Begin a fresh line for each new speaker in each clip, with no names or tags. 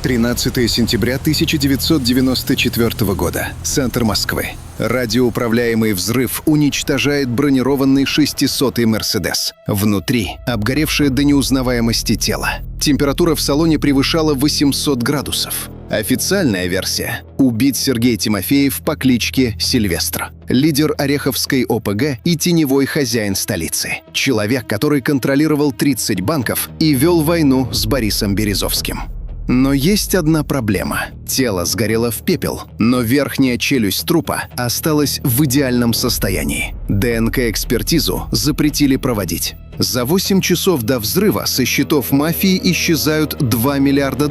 13 сентября 1994 года. Центр Москвы. Радиоуправляемый взрыв уничтожает бронированный 600-й «Мерседес». Внутри обгоревшее до неузнаваемости тело. Температура в салоне превышала 800 градусов. Официальная версия – убит Сергей Тимофеев по кличке Сильвестр. Лидер Ореховской ОПГ и теневой хозяин столицы. Человек, который контролировал 30 банков и вел войну с Борисом Березовским. Но есть одна проблема. Тело сгорело в пепел, но верхняя челюсть трупа осталась в идеальном состоянии. ДНК-экспертизу запретили проводить. За 8 часов до взрыва со счетов мафии исчезают $2 миллиарда,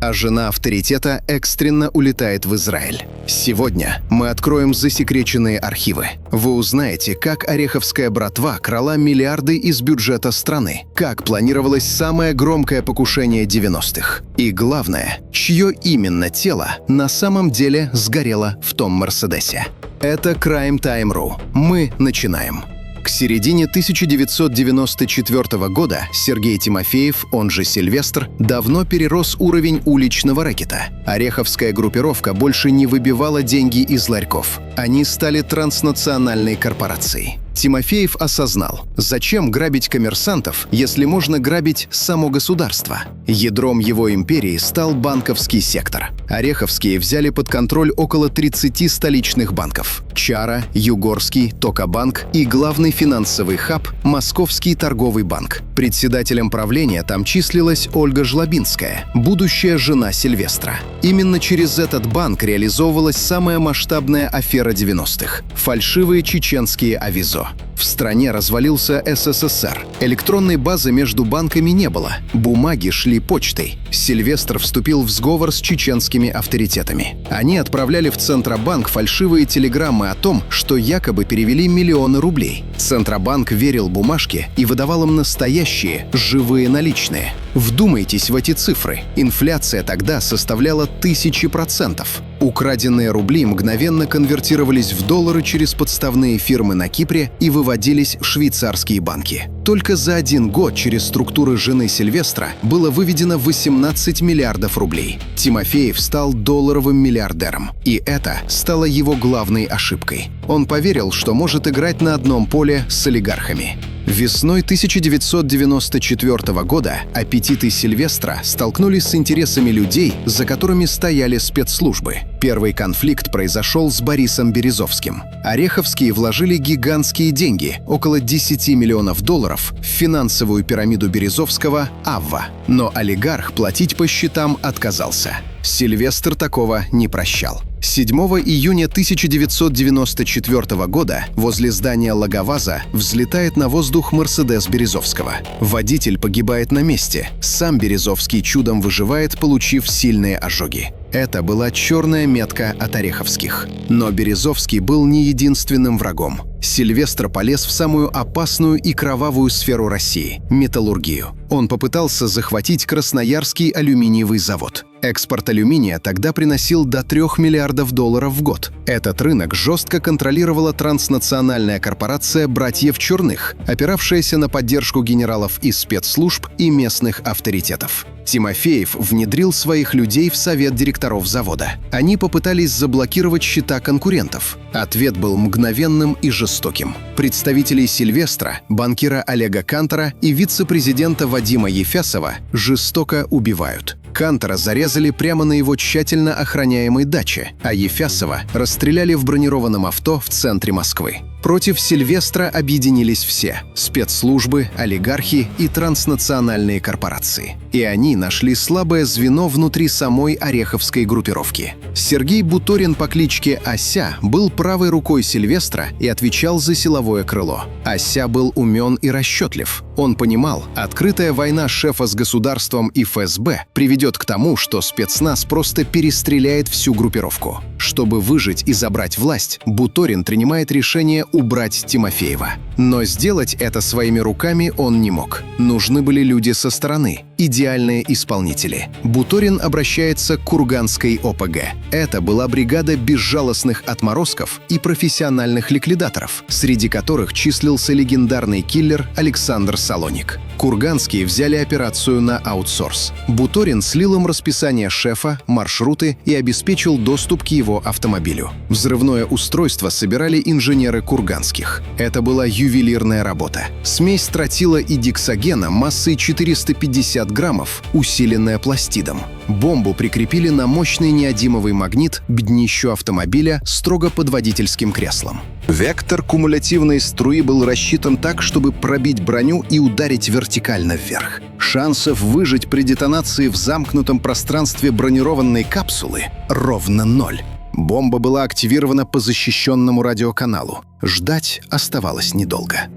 а жена авторитета экстренно улетает в Израиль. Сегодня мы откроем засекреченные архивы. Вы узнаете, как ореховская братва крала миллиарды из бюджета страны, как планировалось самое громкое покушение 90-х. И главное, чье именно тело на самом деле сгорело в том «Мерседесе». Это Crime Time.ru. Мы начинаем. К середине 1994 года Сергей Тимофеев, он же Сильвестр, давно перерос уровень уличного рэкета. Ореховская группировка больше не выбивала деньги из ларьков. Они стали транснациональной корпорацией. Тимофеев осознал, зачем грабить коммерсантов, если можно грабить само государство. Ядром его империи стал банковский сектор. Ореховские взяли под контроль около 30 столичных банков – Чара, Югорский, Токобанк и главный финансовый хаб – Московский торговый банк. Председателем правления там числилась Ольга Жлобинская, будущая жена Сильвестра. Именно через этот банк реализовывалась самая масштабная афера 90-х – фальшивые чеченские авизо. В стране развалился СССР. Электронной базы между банками не было. Бумаги шли почтой. Сильвестр вступил в сговор с чеченскими авторитетами. Они отправляли в Центробанк фальшивые телеграммы о том, что якобы перевели миллионы рублей. Центробанк верил бумажке и выдавал им настоящие, живые наличные. Вдумайтесь в эти цифры. Инфляция тогда составляла 1000%. Украденные рубли мгновенно конвертировались в доллары через подставные фирмы на Кипре и выводились в швейцарские банки. Только за 1 год через структуры жены Сильвестра было выведено 18 миллиардов рублей. Тимофеев стал долларовым миллиардером. И это стало его главной ошибкой. Он поверил, что может играть на одном поле с олигархами. Весной 1994 года аппетиты Сильвестра столкнулись с интересами людей, за которыми стояли спецслужбы. Первый конфликт произошел с Борисом Березовским. Ореховские вложили гигантские деньги, около $10 миллионов, в финансовую пирамиду Березовского «Авва». Но олигарх платить по счетам отказался. Сильвестр такого не прощал. 7 июня 1994 года возле здания Логоваза взлетает на воздух «Мерседес» Березовского. Водитель погибает на месте. Сам Березовский чудом выживает, получив сильные ожоги. Это была черная метка от ореховских. Но Березовский был не единственным врагом. Сильвестр полез в самую опасную и кровавую сферу России – металлургию. Он попытался захватить Красноярский алюминиевый завод. Экспорт алюминия тогда приносил до $3 миллиардов в год. Этот рынок жестко контролировала транснациональная корпорация «Братьев Черных», опиравшаяся на поддержку генералов из спецслужб и местных авторитетов. Тимофеев внедрил своих людей в совет директоров завода. Они попытались заблокировать счета конкурентов. Ответ был мгновенным и жестоким. Представителей Сильвестра, банкира Олега Кантора и вице-президента Вадима Ефясова жестоко убивают. Кантора зарезали прямо на его тщательно охраняемой даче, а Ефясова расстреляли в бронированном авто в центре Москвы. Против Сильвестра объединились все – спецслужбы, олигархи и транснациональные корпорации. И они нашли слабое звено внутри самой ореховской группировки. Сергей Буторин по кличке Ася был правой рукой Сильвестра и отвечал за силовое крыло. Ася был умен и расчетлив. Он понимал, открытая война шефа с государством и ФСБ приведет к тому, что спецназ просто перестреляет всю группировку. Чтобы выжить и забрать власть, Буторин принимает решение убрать Тимофеева. Но сделать это своими руками он не мог. Нужны были люди со стороны, идеальные исполнители. Буторин обращается к Курганской ОПГ. Это была бригада безжалостных отморозков и профессиональных ликвидаторов, среди которых числился легендарный киллер Александр Савельев. Салоник. Курганские взяли операцию на аутсорс. Буторин слил им расписание шефа, маршруты и обеспечил доступ к его автомобилю. Взрывное устройство собирали инженеры Курганских. Это была ювелирная работа. Смесь тротила и диксогена массой 450 граммов, усиленная пластидом. Бомбу прикрепили на мощный неодимовый магнит к днищу автомобиля строго под водительским креслом. Вектор кумулятивной струи был рассчитан так, чтобы пробить броню и ударить вертикально вверх. Шансов выжить при детонации в замкнутом пространстве бронированной капсулы ровно 0. Бомба была активирована по защищенному радиоканалу. Ждать оставалось недолго.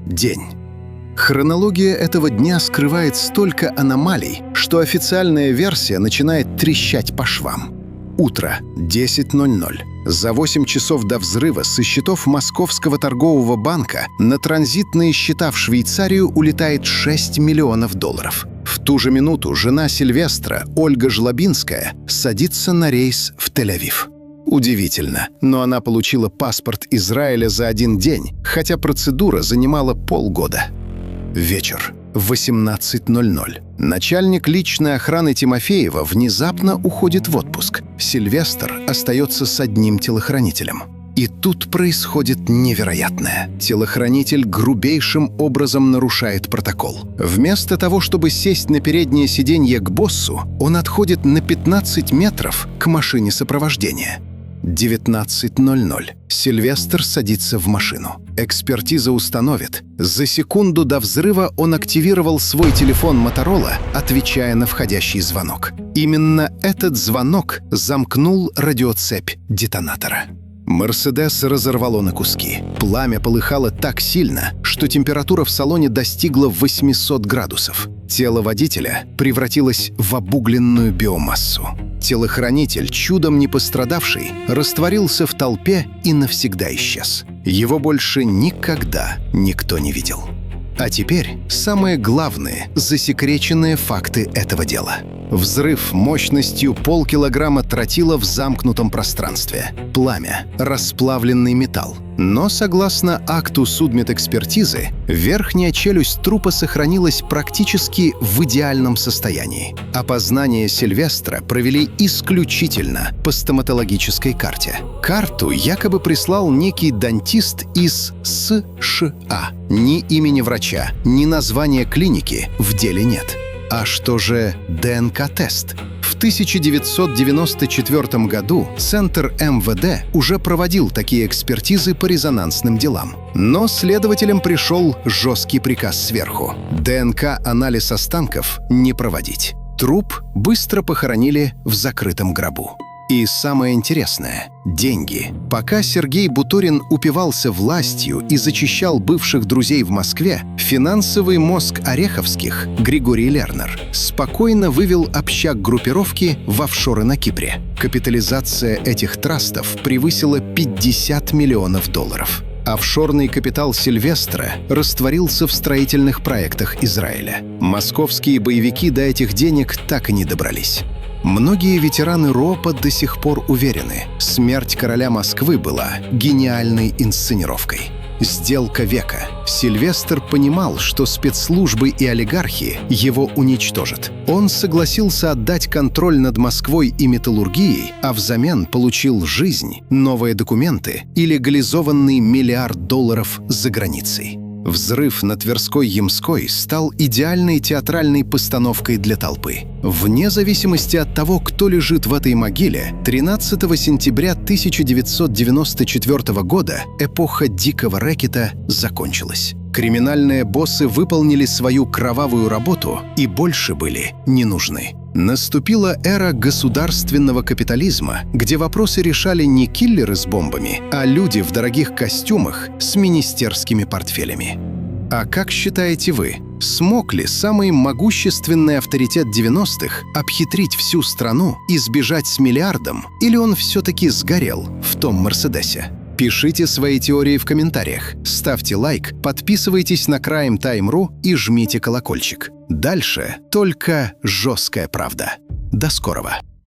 День. Хронология этого дня скрывает столько аномалий, что официальная версия начинает трещать по швам. Утро, 10:00. За 8 часов до взрыва со счетов Московского торгового банка на транзитные счета в Швейцарию улетает $6 миллионов. В ту же минуту жена Сильвестра, Ольга Жлобинская, садится на рейс в Тель-Авив. Удивительно, но она получила паспорт Израиля за один день, хотя процедура занимала полгода. Вечер. 18:00. Начальник личной охраны Тимофеева внезапно уходит в отпуск. Сильвестр остается с одним телохранителем. И тут происходит невероятное. Телохранитель грубейшим образом нарушает протокол. Вместо того, чтобы сесть на переднее сиденье к боссу, он отходит на 15 метров к машине сопровождения. 19:00. Сильвестр садится в машину. Экспертиза установит, за секунду до взрыва он активировал свой телефон Моторола, отвечая на входящий звонок. Именно этот звонок замкнул радиоцепь детонатора. «Мерседес» разорвало на куски. Пламя полыхало так сильно, что температура в салоне достигла 800 градусов. Тело водителя превратилось в обугленную биомассу. Телохранитель, чудом не пострадавший, растворился в толпе и навсегда исчез. Его больше никогда никто не видел. А теперь самые главные засекреченные факты этого дела. Взрыв мощностью полкилограмма тротила в замкнутом пространстве. Пламя, расплавленный металл. Но, согласно акту судмедэкспертизы, верхняя челюсть трупа сохранилась практически в идеальном состоянии. Опознание Сильвестра провели исключительно по стоматологической карте. Карту якобы прислал некий дантист из США. Ни имени врача, ни названия клиники в деле нет. А что же ДНК-тест? В 1994 году Центр МВД уже проводил такие экспертизы по резонансным делам. Но следователям пришел жесткий приказ сверху – ДНК-анализ останков не проводить. Труп быстро похоронили в закрытом гробу. И самое интересное – деньги. Пока Сергей Буторин упивался властью и зачищал бывших друзей в Москве, финансовый мозг Ореховских, Григорий Лернер, спокойно вывел общак группировки в офшоры на Кипре. Капитализация этих трастов превысила $50 миллионов. Офшорный капитал Сильвестра растворился в строительных проектах Израиля. Московские боевики до этих денег так и не добрались. Многие ветераны РОПа до сих пор уверены, смерть короля Москвы была гениальной инсценировкой. Сделка века. Сильвестр понимал, что спецслужбы и олигархи его уничтожат. Он согласился отдать контроль над Москвой и металлургией, а взамен получил жизнь, новые документы и легализованный $1 миллиард за границей. Взрыв на Тверской-Ямской стал идеальной театральной постановкой для толпы. Вне зависимости от того, кто лежит в этой могиле, 13 сентября 1994 года эпоха дикого рэкета закончилась. Криминальные боссы выполнили свою кровавую работу и больше были не нужны. Наступила эра государственного капитализма, где вопросы решали не киллеры с бомбами, а люди в дорогих костюмах с министерскими портфелями. А как считаете вы, смог ли самый могущественный авторитет 90-х обхитрить всю страну и сбежать с миллиардом, или он все-таки сгорел в том Мерседесе? Пишите свои теории в комментариях, ставьте лайк, подписывайтесь на Crime Time.ru и жмите колокольчик. Дальше только жесткая правда. До скорого!